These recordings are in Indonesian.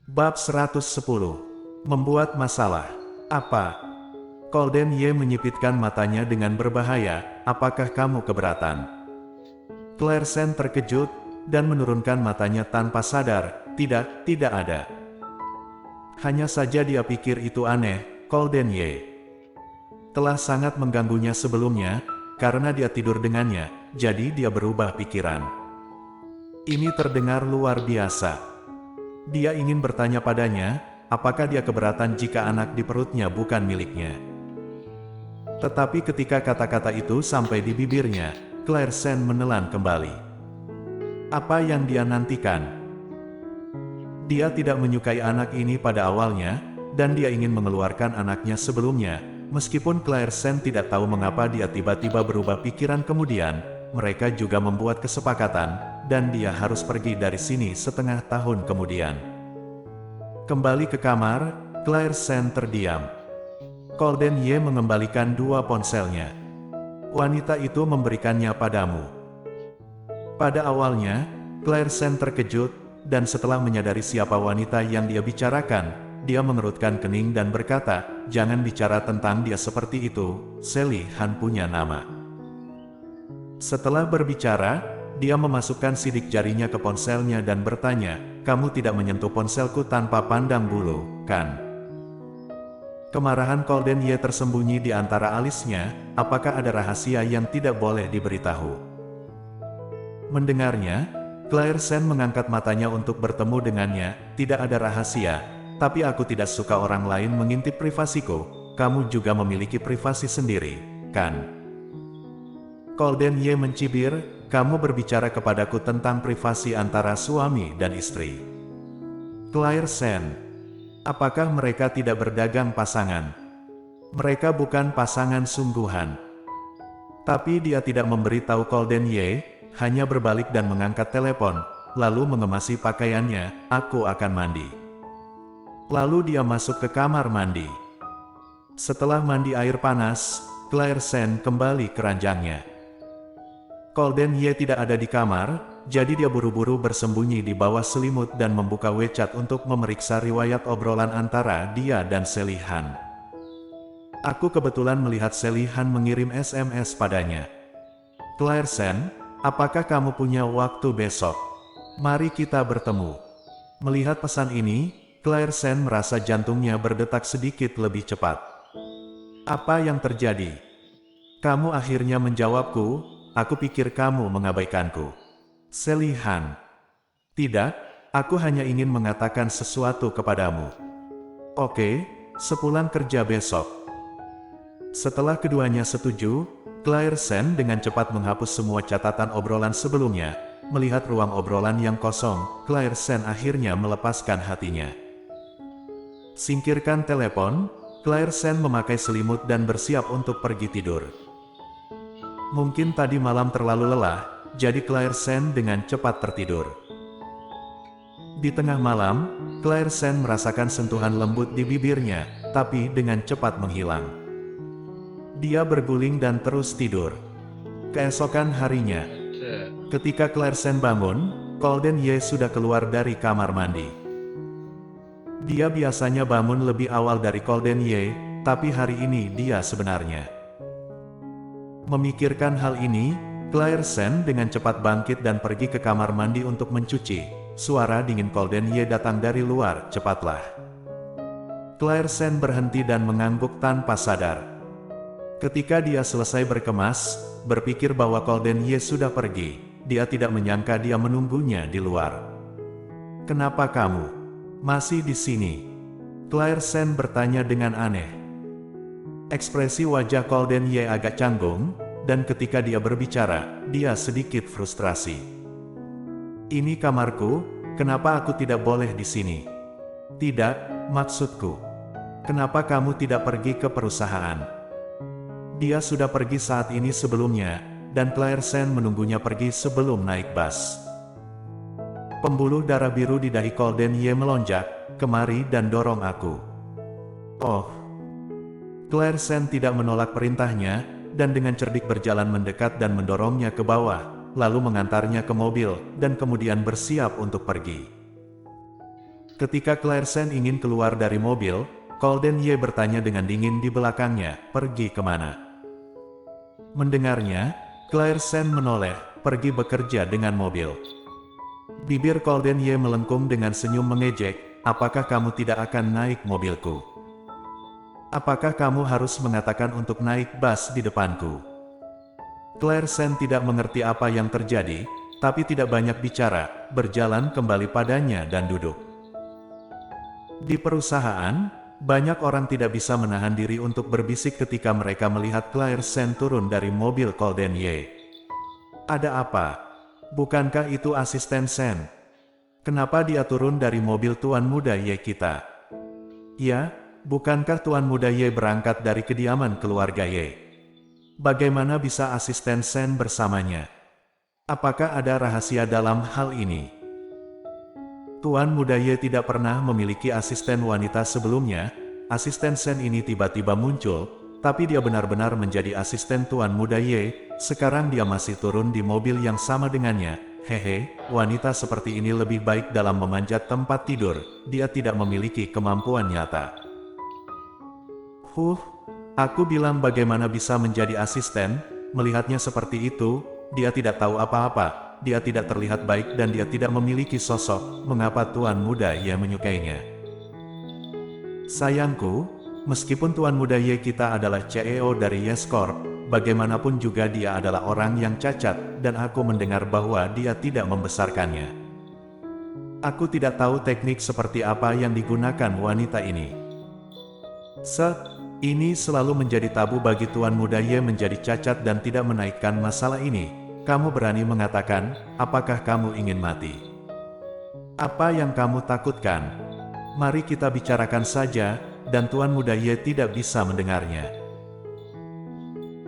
Bab 110. Membuat masalah. Apa? Golden Ye menyipitkan matanya dengan berbahaya. Apakah kamu keberatan? Claire Sen terkejut, dan menurunkan matanya tanpa sadar. Tidak, tidak ada. Hanya saja dia pikir itu aneh, Golden Ye telah sangat mengganggunya sebelumnya, karena dia tidur dengannya, jadi dia berubah pikiran. Ini terdengar luar biasa. Dia ingin bertanya padanya, apakah dia keberatan jika anak di perutnya bukan miliknya. Tetapi ketika kata-kata itu sampai di bibirnya, Claire Sen menelan kembali. Apa yang dia nantikan? Dia tidak menyukai anak ini pada awalnya, dan dia ingin mengeluarkan anaknya sebelumnya. Meskipun Claire Sen tidak tahu mengapa dia tiba-tiba berubah pikiran kemudian, mereka juga membuat kesepakatan, dan dia harus pergi dari sini setengah tahun kemudian. Kembali ke kamar, Claire Sen terdiam. Golden Ye mengembalikan 2 ponselnya. Wanita itu memberikannya padamu. Pada awalnya, Claire Sen terkejut, dan setelah menyadari siapa wanita yang dia bicarakan, dia mengerutkan kening dan berkata, "Jangan bicara tentang dia seperti itu, Sally Han punya nama." Setelah berbicara, dia memasukkan sidik jarinya ke ponselnya dan bertanya, "Kamu tidak menyentuh ponselku tanpa pandang bulu, kan?" Kemarahan Golden Ye tersembunyi di antara alisnya. Apakah ada rahasia yang tidak boleh diberitahu? Mendengarnya, Claire Sen mengangkat matanya untuk bertemu dengannya. "Tidak ada rahasia, tapi aku tidak suka orang lain mengintip privasiku. Kamu juga memiliki privasi sendiri, kan?" Golden Ye mencibir, "Kamu berbicara kepadaku tentang privasi antara suami dan istri." Claire Sen, apakah mereka tidak berdagang pasangan? Mereka bukan pasangan sungguhan. Tapi dia tidak memberitahu Golden Ye, hanya berbalik dan mengangkat telepon, lalu mengemasi pakaiannya. "Aku akan mandi." Lalu dia masuk ke kamar mandi. Setelah mandi air panas, Claire Sen kembali ke ranjangnya. Golden Ye tidak ada di kamar, jadi dia buru-buru bersembunyi di bawah selimut dan membuka WeChat untuk memeriksa riwayat obrolan antara dia dan Sally Han. "Aku kebetulan melihat Sally Han mengirim SMS padanya. Claire Sen, apakah kamu punya waktu besok? Mari kita bertemu." Melihat pesan ini, Claire Sen merasa jantungnya berdetak sedikit lebih cepat. "Apa yang terjadi? Kamu akhirnya menjawabku. Aku pikir kamu mengabaikanku." Sally Han, "Tidak, aku hanya ingin mengatakan sesuatu kepadamu." "Oke, sepulang kerja besok." Setelah keduanya setuju, Claire Sen dengan cepat menghapus semua catatan obrolan sebelumnya. Melihat ruang obrolan yang kosong, Claire Sen akhirnya melepaskan hatinya. Singkirkan telepon, Claire Sen memakai selimut dan bersiap untuk pergi tidur. Mungkin tadi malam terlalu lelah, jadi Claire Sen dengan cepat tertidur. Di tengah malam, Claire Sen merasakan sentuhan lembut di bibirnya, tapi dengan cepat menghilang. Dia berguling dan terus tidur. Keesokan harinya, ketika Claire Sen bangun, Golden Ye sudah keluar dari kamar mandi. Dia biasanya bangun lebih awal dari Golden Ye, tapi hari ini dia sebenarnya. Memikirkan hal ini, Claire Sen dengan cepat bangkit dan pergi ke kamar mandi untuk mencuci. Suara dingin Golden Ye datang dari luar. "Cepatlah." Claire Sen berhenti dan mengangguk tanpa sadar. Ketika dia selesai berkemas, berpikir bahwa Golden Ye sudah pergi, dia tidak menyangka dia menunggunya di luar. "Kenapa kamu masih di sini?" Claire Sen bertanya dengan aneh. Ekspresi wajah Golden Ye agak canggung, dan ketika dia berbicara, dia sedikit frustrasi. "Ini kamarku, kenapa aku tidak boleh di sini?" "Tidak, maksudku, kenapa kamu tidak pergi ke perusahaan?" Dia sudah pergi saat ini sebelumnya, dan Claire Sen menunggunya pergi sebelum naik bus. Pembuluh darah biru di dahi Golden Ye melonjak, "Kemari dan dorong aku." "Oh." Claire Sen tidak menolak perintahnya, dan dengan cerdik berjalan mendekat dan mendorongnya ke bawah, lalu mengantarnya ke mobil, dan kemudian bersiap untuk pergi. Ketika Claire Sen ingin keluar dari mobil, Golden Ye bertanya dengan dingin di belakangnya, "Pergi kemana?" Mendengarnya, Claire Sen menoleh, "Pergi bekerja dengan mobil." Bibir Golden Ye melengkung dengan senyum mengejek, "Apakah kamu tidak akan naik mobilku? Apakah kamu harus mengatakan untuk naik bus di depanku?" Claire Sen tidak mengerti apa yang terjadi, tapi tidak banyak bicara, berjalan kembali padanya dan duduk. Di perusahaan, banyak orang tidak bisa menahan diri untuk berbisik ketika mereka melihat Claire Sen turun dari mobil Golden Ye. "Ada apa? Bukankah itu asisten Sen? Kenapa dia turun dari mobil Tuan Muda Ye kita?" "Ya, bukankah Tuan Muda Ye berangkat dari kediaman keluarga Ye? Bagaimana bisa asisten Sen bersamanya? Apakah ada rahasia dalam hal ini?" Tuan Muda Ye tidak pernah memiliki asisten wanita sebelumnya. Asisten Sen ini tiba-tiba muncul, tapi dia benar-benar menjadi asisten Tuan Muda Ye. Sekarang dia masih turun di mobil yang sama dengannya. "Hehe, wanita seperti ini lebih baik dalam memanjat tempat tidur. Dia tidak memiliki kemampuan nyata." Aku bilang bagaimana bisa menjadi asisten." Melihatnya seperti itu, dia tidak tahu apa-apa. Dia tidak terlihat baik dan dia tidak memiliki sosok. Mengapa Tuan Muda Ye menyukainya? "Sayangku, meskipun Tuan Muda Ye kita adalah CEO dari Yes Corp, bagaimanapun juga dia adalah orang yang cacat, dan aku mendengar bahwa dia tidak membesarkannya. Aku tidak tahu teknik seperti apa yang digunakan wanita ini. Ini selalu menjadi tabu bagi Tuan Muda Ye menjadi cacat dan tidak menaikkan masalah ini. Kamu berani mengatakan, apakah kamu ingin mati? Apa yang kamu takutkan? Mari kita bicarakan saja." Dan Tuan Muda Ye tidak bisa mendengarnya.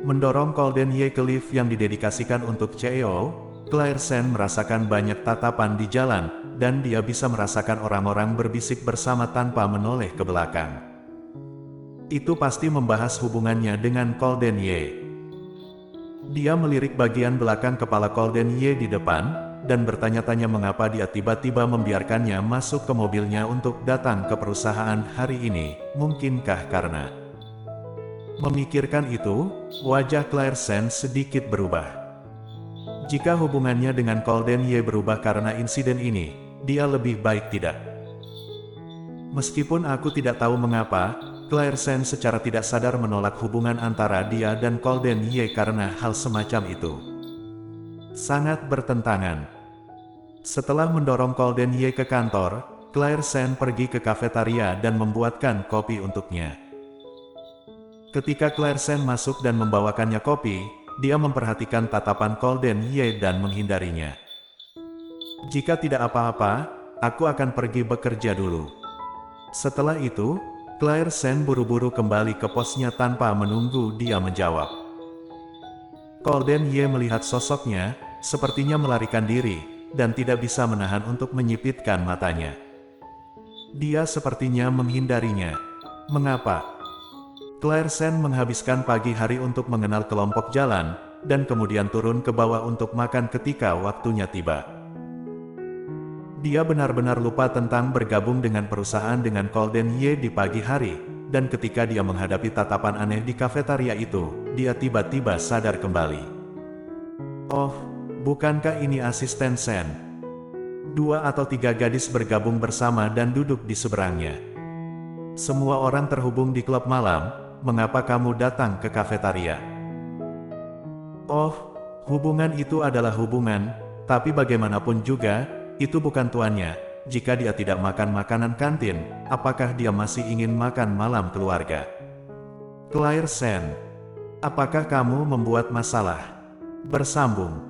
Mendorong Golden Ye ke lift yang didedikasikan untuk CEO, Claire Sen merasakan banyak tatapan di jalan, dan dia bisa merasakan orang-orang berbisik bersama tanpa menoleh ke belakang. Itu pasti membahas hubungannya dengan Golden Ye. Dia melirik bagian belakang kepala Golden Ye di depan, dan bertanya-tanya mengapa dia tiba-tiba membiarkannya masuk ke mobilnya untuk datang ke perusahaan hari ini. Mungkinkah karena memikirkan itu, wajah Claire Sen sedikit berubah. Jika hubungannya dengan Golden Ye berubah karena insiden ini, dia lebih baik tidak. Meskipun aku tidak tahu mengapa, Claire Sen secara tidak sadar menolak hubungan antara dia dan Golden Ye karena hal semacam itu. Sangat bertentangan. Setelah mendorong Golden Ye ke kantor, Claire Sen pergi ke kafetaria dan membuatkan kopi untuknya. Ketika Claire Sen masuk dan membawakannya kopi, dia memperhatikan tatapan Golden Ye dan menghindarinya. "Jika tidak apa-apa, aku akan pergi bekerja dulu." Setelah itu, Claire Sen buru-buru kembali ke posnya tanpa menunggu dia menjawab. Golden Ye melihat sosoknya, sepertinya melarikan diri, dan tidak bisa menahan untuk menyipitkan matanya. Dia sepertinya menghindarinya. Mengapa? Claire Sen menghabiskan pagi hari untuk mengenal kelompok jalan, dan kemudian turun ke bawah untuk makan ketika waktunya tiba. Dia benar-benar lupa tentang bergabung dengan perusahaan dengan Golden Ye di pagi hari, dan ketika dia menghadapi tatapan aneh di kafetaria itu, dia tiba-tiba sadar kembali. "Oh, bukankah ini asisten Sen?" 2 atau 3 gadis bergabung bersama dan duduk di seberangnya. "Semua orang terhubung di klub malam, mengapa kamu datang ke kafetaria?" "Oh, hubungan itu adalah hubungan, tapi bagaimanapun juga, itu bukan tuannya. Jika dia tidak makan makanan kantin, apakah dia masih ingin makan malam keluarga?" "Claire Sen, apakah kamu membuat masalah?" Bersambung.